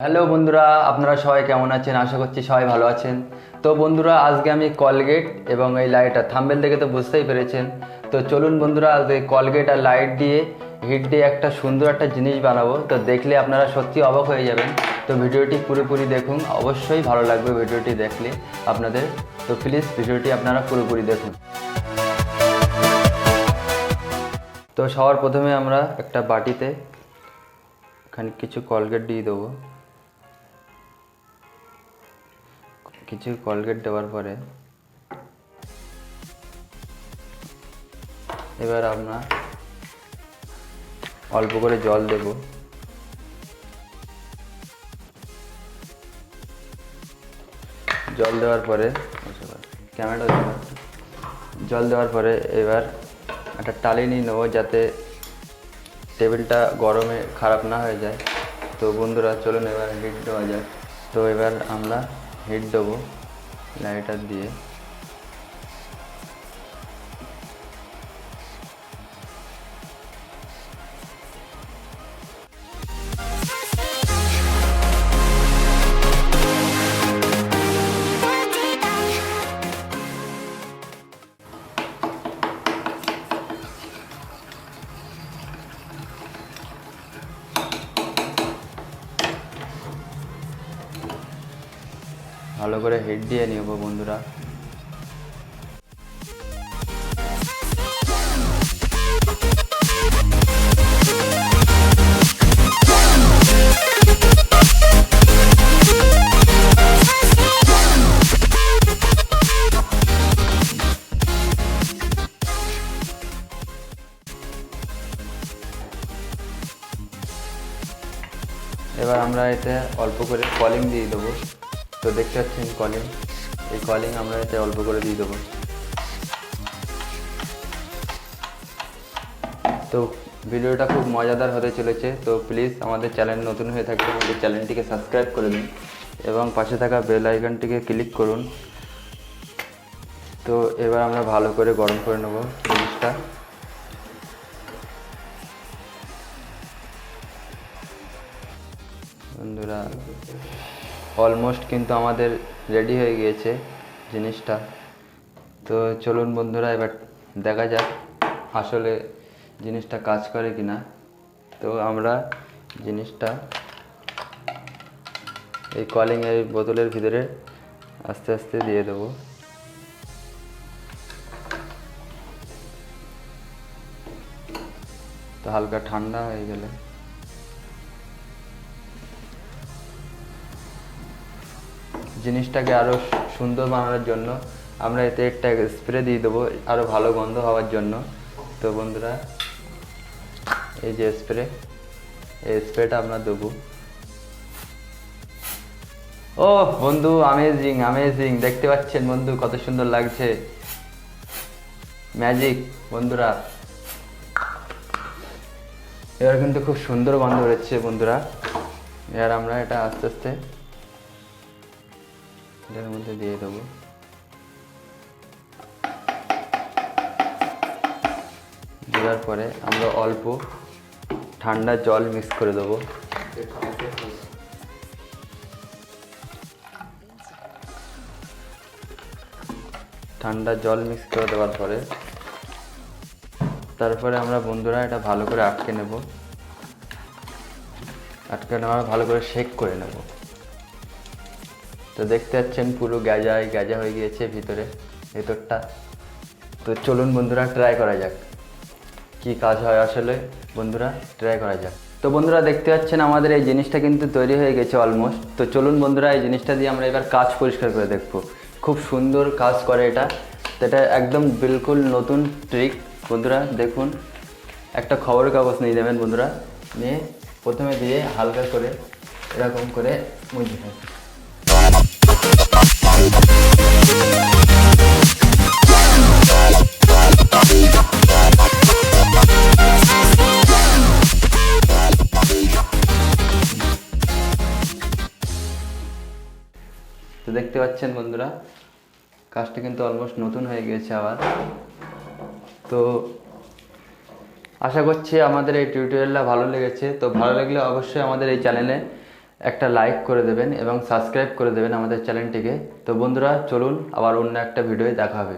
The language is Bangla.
হ্যালো বন্ধুরা, আপনারা সবাই কেমন আছেন? আশা করছি সবাই ভালো আছেন। তো বন্ধুরা, আজকে আমি কলগেট এবং এই লাইটার থাম্বনেল দেখে তো বুঝতেই পেরেছেন। তো চলুন বন্ধুরা, আজকে কলগেট আর লাইট দিয়ে হিট দিয়ে একটা সুন্দর একটা জিনিস বানাবো। তো দেখলে আপনারা সত্যি অবাক হয়ে যাবেন। তো ভিডিওটি পুরোপুরি দেখুন, অবশ্যই ভালো লাগবে ভিডিওটি দেখলে আপনাদের। তো প্লিজ ভিডিওটি আপনারা পুরোপুরি দেখুন। তো সবার প্রথমে আমরা একটা বাটিতে এখানে কিছু কলগেট দিয়ে দেবো। কিছু কলগেট দেওয়ার পরে এবার আমরা অল্প করে জল দেব। জল দেওয়ার পরে জল দেওয়ার পরে এবার একটা টালি নিয়ে নেবো, যাতে টেবিলটা গরমে খারাপ না হয়ে যায়। তো বন্ধুরা চলুন এবার হিট দেওয়া যাক। তো এবার আমরা হিট দেবো লাইটার দিয়ে। ভালো করে হিট দিয়ে নেব বন্ধুরা। এবার আমরা এতে অল্প করে কলিং দিয়ে দেবো। তো দেখতে পাচ্ছেন কলিং, এই কলিং আমরা এতে অল্প করে দিয়ে দেবো। তো ভিডিওটা খুব মজাদার হতে চলেছে। তো প্লিজ আমাদের চ্যানেল নতুন হয়ে থাকলে আমাদের চ্যানেলটিকে সাবস্ক্রাইব করে দিন এবং পাশে থাকা বেল আইকনটিকে ক্লিক করুন। তো এবার আমরা ভালো করে গরম করে নেব জিনিসটা। বন্ধুরা অলমোস্ট কিন্তু আমাদের রেডি হয়ে গিয়েছে জিনিসটা। তো চলুন বন্ধুরা, এবার দেখা যাক আসলে জিনিসটা কাজ করে কিনা। তো আমরা জিনিসটা এই কলিংয়ের বোতলের ভিতরে আস্তে আস্তে দিয়ে দেবো। তো হালকা ঠান্ডা হয়ে গেলে জিনিসটাকে আরও সুন্দর বানানোর জন্য আমরা এতে একটা স্প্রে দিয়ে দেবো, আরও ভালো গন্ধ হওয়ার জন্য। তো বন্ধুরা, এই যে স্প্রে, এই স্প্রেটা আমরা দেবো। ও বন্ধু, আমেজিং আমেজিং! দেখতে পাচ্ছেন বন্ধু কত সুন্দর লাগছে, ম্যাজিক বন্ধুরা। এবার কিন্তু খুব সুন্দর গন্ধ বেরোচ্ছে বন্ধুরা। এবার আমরা এটা আস্তে আস্তে এর মধ্যে দিয়ে দেবো। দেওয়ার পরে আমরা অল্প ঠান্ডা জল মিক্স করে দেবো। ঠান্ডা জল মিক্স করে দেওয়ার পরে তারপরে আমরা বন্ধুরা এটা ভালো করে আটকে নেব। আটকে নেওয়ার ভালো করে শেক করে নেব। তো দেখতে পাচ্ছেন পুরো গাজা হয়ে গিয়েছে ভেতরটা। তো চলুন বন্ধুরা ট্রাই করা যাক কি কাজ হয় আসলে। বন্ধুরা ট্রাই করা যাক। তো বন্ধুরা দেখতে পাচ্ছেন আমাদের এই জিনিসটা কিন্তু তৈরি হয়ে গেছে অলমোস্ট। তো চলুন বন্ধুরা, এই জিনিসটা দিয়ে আমরা এবার কাজ পরিষ্কার করে দেখব। খুব সুন্দর কাজ করে এটা। তো এটা একদম বিলকুল নতুন ট্রিক বন্ধুরা। দেখুন, একটা খবরের কাগজ নিয়ে যাবেন বন্ধুরা, নিয়ে প্রথমে দিয়ে হালকা করে এরকম করে মুছে নেবেন। তো দেখতে পাচ্ছেন বন্ধুরা, কাজটা কিন্তু অলমোস্ট নতুন হয়ে গিয়েছে আবার। তো আশা করছি আমাদের এই টিউটোরিয়ালটা ভালো লেগেছে। তো ভালো লাগলে অবশ্যই আমাদের এই চ্যানেলে একটা লাইক করে দেবেন এবং সাবস্ক্রাইব করে দেবেন আমাদের চ্যানেলটিকে। তো বন্ধুরা চলুন আবার অন্য একটা ভিডিওয় দেখা হবে।